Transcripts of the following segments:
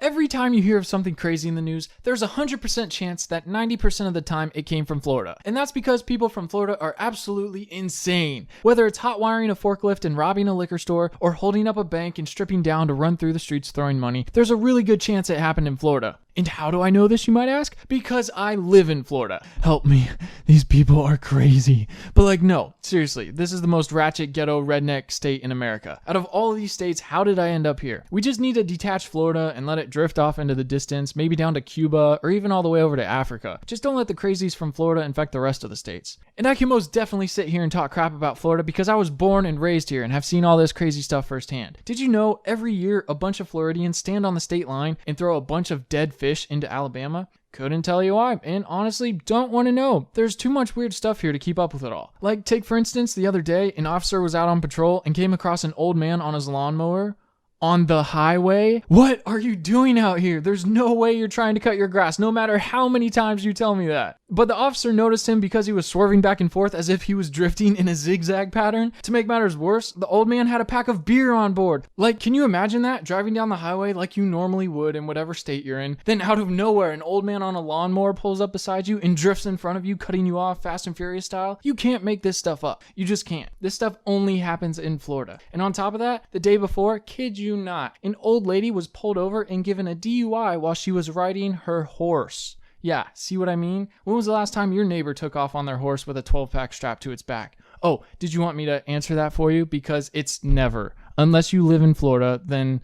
Every time you hear of something crazy in the news, there's a 100% chance that 90% of the time it came from Florida. And that's because people from Florida are absolutely insane. Whether it's hot wiring a forklift and robbing a liquor store, or holding up a bank and stripping down to run through the streets throwing money, there's a really good chance it happened in Florida. And how do I know this, you might ask? Because I live in Florida. Help me. These people are crazy. But like, no, seriously, this is the most ratchet, ghetto, redneck state in America. Out of all of these states, how did I end up here? We just need to detach Florida and let it drift off into the distance, maybe down to Cuba, or even all the way over to Africa. Just don't let the crazies from Florida infect the rest of the states. And I can most definitely sit here and talk crap about Florida because I was born and raised here and have seen all this crazy stuff firsthand. Did you know every year a bunch of Floridians stand on the state line and throw a bunch of dead fish into Alabama? Couldn't tell you why, and honestly don't want to know. There's too much weird stuff here to keep up with it all. Like, take for instance, the other day, an officer was out on patrol and came across an old man on his lawnmower on the highway. What are you doing out here? There's no way you're trying to cut your grass, no matter how many times you tell me that. But the officer noticed him because he was swerving back and forth as if he was drifting in a zigzag pattern. To make matters worse, the old man had a pack of beer on board. Like, can you imagine that? Driving down the highway like you normally would in whatever state you're in, then out of nowhere, an old man on a lawnmower pulls up beside you and drifts in front of you, cutting you off Fast and Furious style. You can't make this stuff up. You just can't. This stuff only happens in Florida. And on top of that, the day before, kid you not, an old lady was pulled over and given a DUI while she was riding her horse. Yeah, see what I mean? When was the last time your neighbor took off on their horse with a 12-pack strapped to its back? Oh, did you want me to answer that for you? Because it's never. Unless you live in Florida, then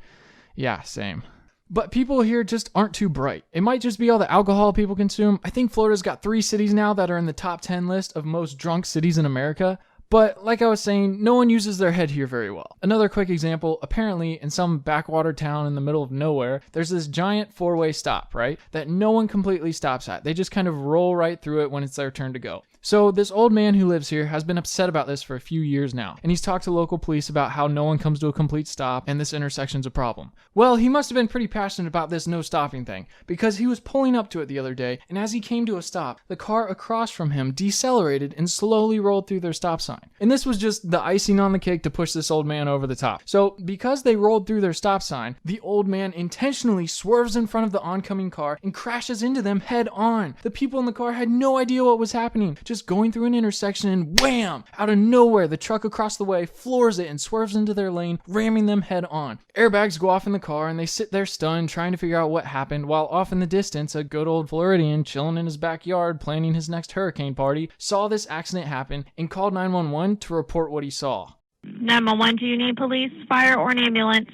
yeah, same. But people here just aren't too bright. It might just be all the alcohol people consume. I think Florida's got 3 cities now that are in the top 10 list of most drunk cities in America. But like I was saying, no one uses their head here very well. Another quick example, apparently in some backwater town in the middle of nowhere, there's this giant 4-way stop, right? That no one completely stops at. They just kind of roll right through it when it's their turn to go. So this old man who lives here has been upset about this for a few years now, and he's talked to local police about how no one comes to a complete stop and this intersection's a problem. Well, he must have been pretty passionate about this no stopping thing, because he was pulling up to it the other day, and as he came to a stop, the car across from him decelerated and slowly rolled through their stop sign. And this was just the icing on the cake to push this old man over the top. So because they rolled through their stop sign, the old man intentionally swerves in front of the oncoming car and crashes into them head on. The people in the car had no idea what was happening, just going through an intersection, and wham! Out of nowhere, the truck across the way floors it and swerves into their lane, ramming them head on. Airbags go off in the car and they sit there stunned, trying to figure out what happened, while off in the distance, a good old Floridian chilling in his backyard planning his next hurricane party saw this accident happen and called 911 to report what he saw. 911, do you need police, fire, or an ambulance?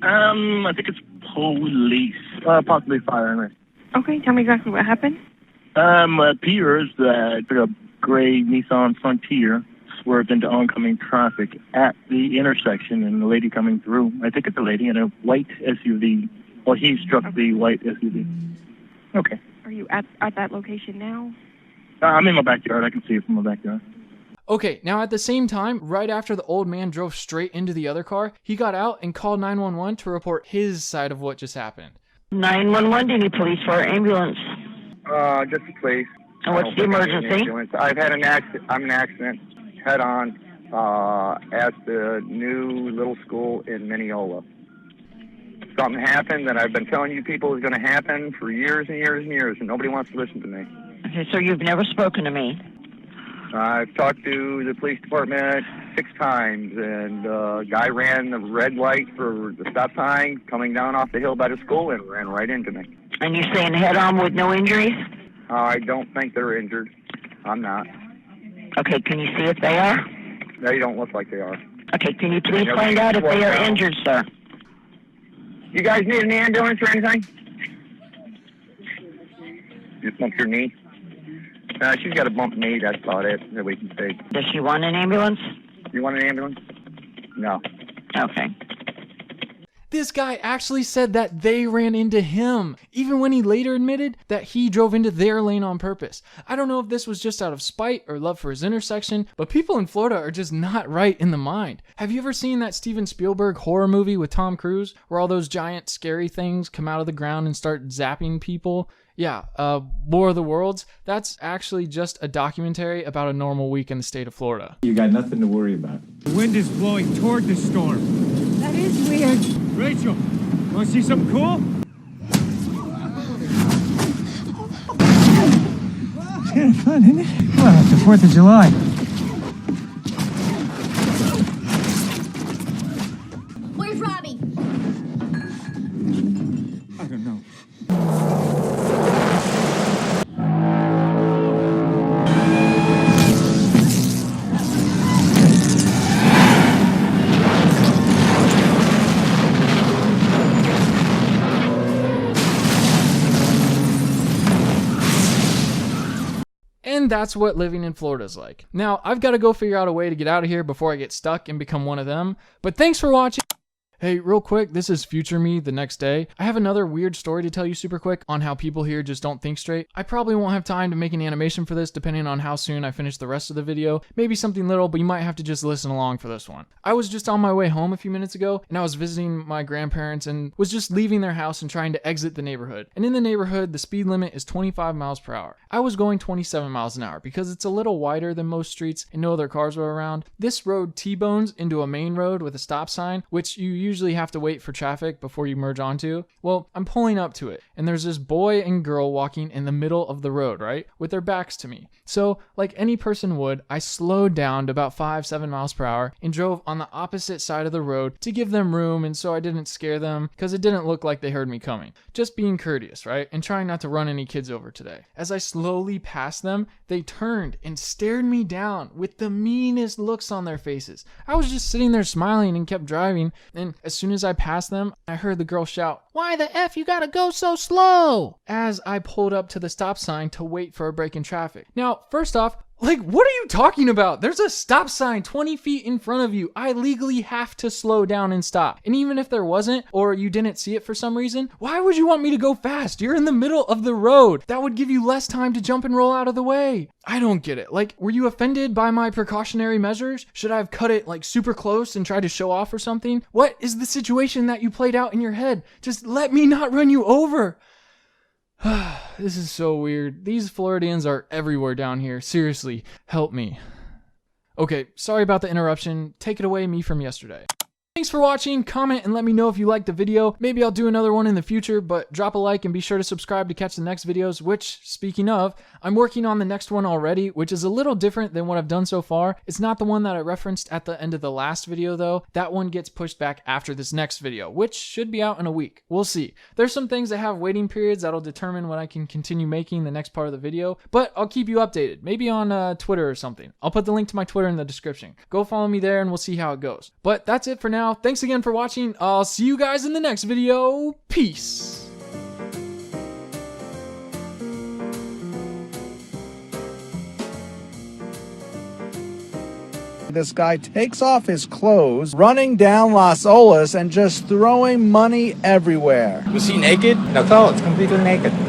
I think it's police. Possibly fire. Okay, tell me exactly what happened. It appears that a gray Nissan Frontier swerved into oncoming traffic at the intersection, and the lady coming through, I think it's a lady in a white SUV. Well, he struck the white SUV. Okay. Are you at that location now? I'm in my backyard. I can see it from my backyard. Okay, now at the same time, right after the old man drove straight into the other car, he got out and called 911 to report his side of what just happened. 911, do you need police, fire, ambulance? Just the police. And what's the emergency? I've had an accident. I'm in an accident head on at the new little school in Mineola. Something happened that I've been telling you people is going to happen for years and years and years, and nobody wants to listen to me. Okay, so you've never spoken to me? I've talked to the police department 6 times, and guy ran the red light for the stop sign coming down off the hill by the school and ran right into me. And you're saying head on with no injuries? I don't think they're injured. I'm not. Okay, can you see if they are? They don't look like they are. Okay, can you please find out if they are injured, sir? You guys need an ambulance or anything? You bumped your knee? She's got a bumped knee, that's about it, that we can see. Does she want an ambulance? You want an ambulance? No. Okay. This guy actually said that they ran into him, even when he later admitted that he drove into their lane on purpose. I don't know if this was just out of spite or love for his intersection, but people in Florida are just not right in the mind. Have you ever seen that Steven Spielberg horror movie with Tom Cruise, where all those giant scary things come out of the ground and start zapping people? Yeah, War of the Worlds. That's actually just a documentary about a normal week in the state of Florida. You got nothing to worry about. The wind is blowing toward the storm. That is weird. Rachel, want to see something cool? kind of fun, isn't it? Well, it's the 4th of July. Where's Robbie? I don't know. And that's what living in Florida is like. Now, I've got to go figure out a way to get out of here before I get stuck and become one of them. But thanks for watching. Hey, real quick, this is future me the next day. I have another weird story to tell you super quick on how people here just don't think straight. I probably won't have time to make an animation for this depending on how soon I finish the rest of the video. Maybe something little, but you might have to just listen along for this one. I was just on my way home a few minutes ago, and I was visiting my grandparents and was just leaving their house and trying to exit the neighborhood. And in the neighborhood, the speed limit is 25 miles per hour. I was going 27 miles an hour because it's a little wider than most streets and no other cars were around. This road T-bones into a main road with a stop sign, which you usually have to wait for traffic before you merge onto. Well, I'm pulling up to it, and there's this boy and girl walking in the middle of the road, right? With their backs to me. So, like any person would, I slowed down to about 5-7 miles per hour and drove on the opposite side of the road to give them room and so I didn't scare them because it didn't look like they heard me coming. Just being courteous, right? And trying not to run any kids over today. As I slowly passed them, they turned and stared me down with the meanest looks on their faces. I was just sitting there smiling and kept driving, and as soon as I passed them, I heard the girl shout, "Why the F you gotta go so slow?" as I pulled up to the stop sign to wait for a break in traffic. Now, first off, like, what are you talking about? There's a stop sign 20 feet in front of you. I legally have to slow down and stop. And even if there wasn't, or you didn't see it for some reason, why would you want me to go fast? You're in the middle of the road. That would give you less time to jump and roll out of the way. I don't get it. Like, were you offended by my precautionary measures? Should I have cut it like super close and tried to show off or something? What is the situation that you played out in your head? Just let me not run you over. This is so weird. These Floridians are everywhere down here. Seriously, help me. Okay, sorry about the interruption. Take it away, me from yesterday. Thanks for watching. Comment and let me know if you liked the video. Maybe I'll do another one in the future, but drop a like and be sure to subscribe to catch the next videos, which, speaking of, I'm working on the next one already, which is a little different than what I've done so far. It's not the one that I referenced at the end of the last video, though. That one gets pushed back after this next video, which should be out in a week. We'll see. There's some things that have waiting periods that'll determine when I can continue making the next part of the video, but I'll keep you updated. Maybe on Twitter or something. I'll put the link to my Twitter in the description. Go follow me there and we'll see how it goes. But that's it for now. Thanks again for watching. I'll see you guys in the next video. Peace. This guy takes off his clothes, running down Las Olas and just throwing money everywhere. Was he naked? No, it's completely naked.